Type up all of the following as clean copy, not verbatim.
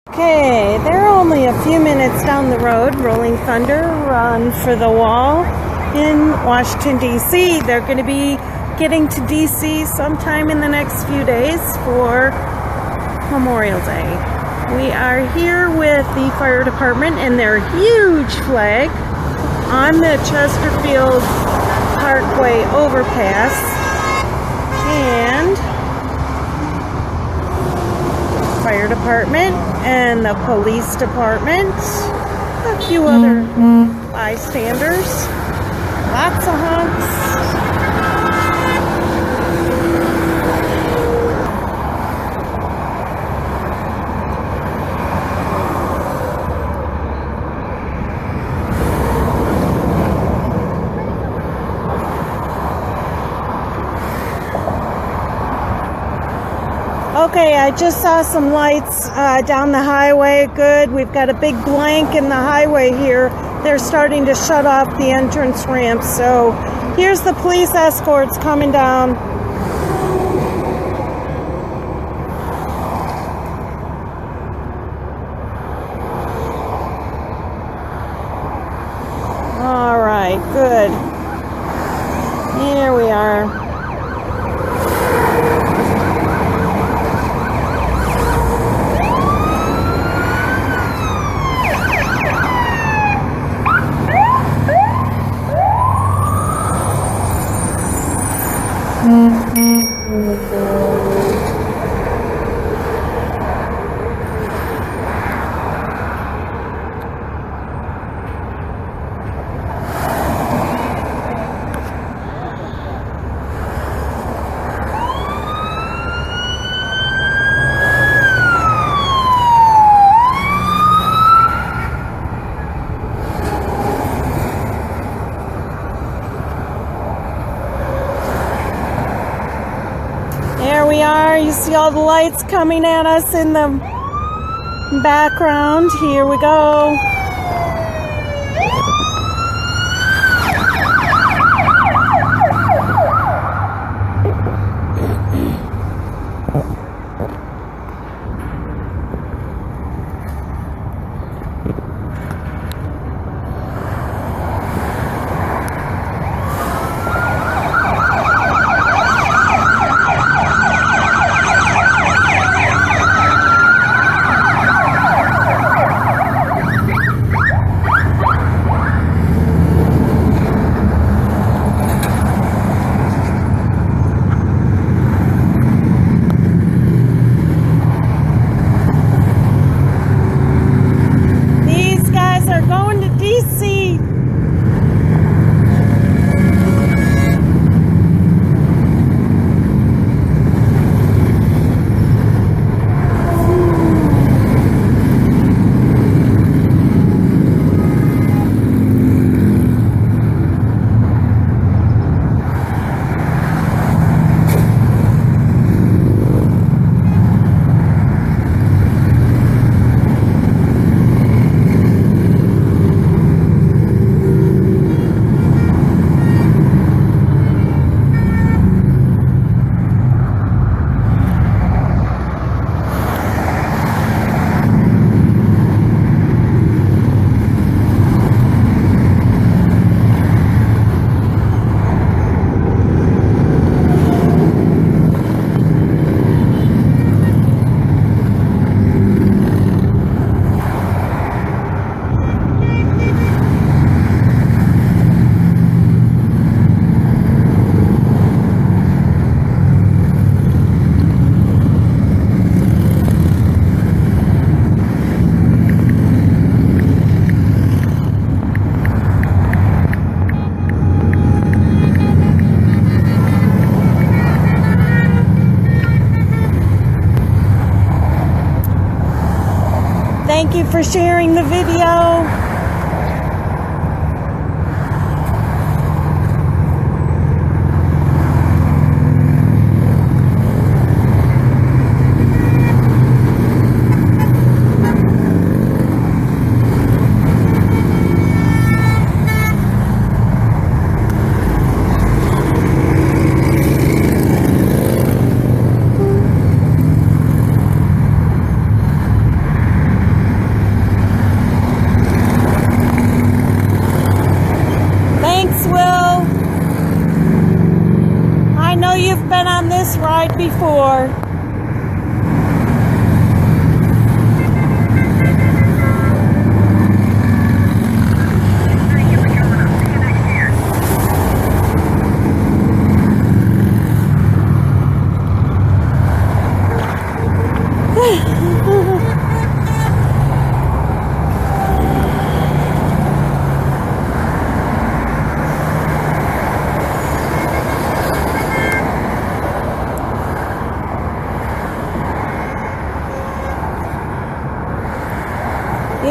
Okay, they're only a few minutes down the road. Rolling Thunder, Run for the Wall in Washington, D.C. They're going to be getting to D.C. sometime in the next few days for Memorial Day. We are here with the fire department and their huge flag on the Chesterfield Parkway overpass. And fire department and the police department, a few other bystanders, lots of honks. Okay, I just saw some lights down the highway. Good. We've got a big blank in the highway here. They're starting to shut off the entrance ramp. So here's the police escorts coming down. All right, good. Here we are. There we are. You see all the lights coming at us in the background. Here we go. Thank you for sharing the video. this ride before.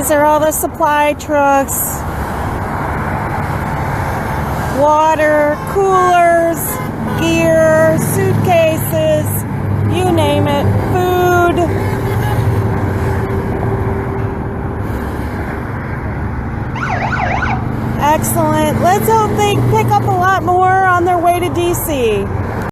These are all the supply trucks. Water, coolers, gear, suitcases, you name it, food. Excellent. Let's hope they pick up a lot more on their way to DC.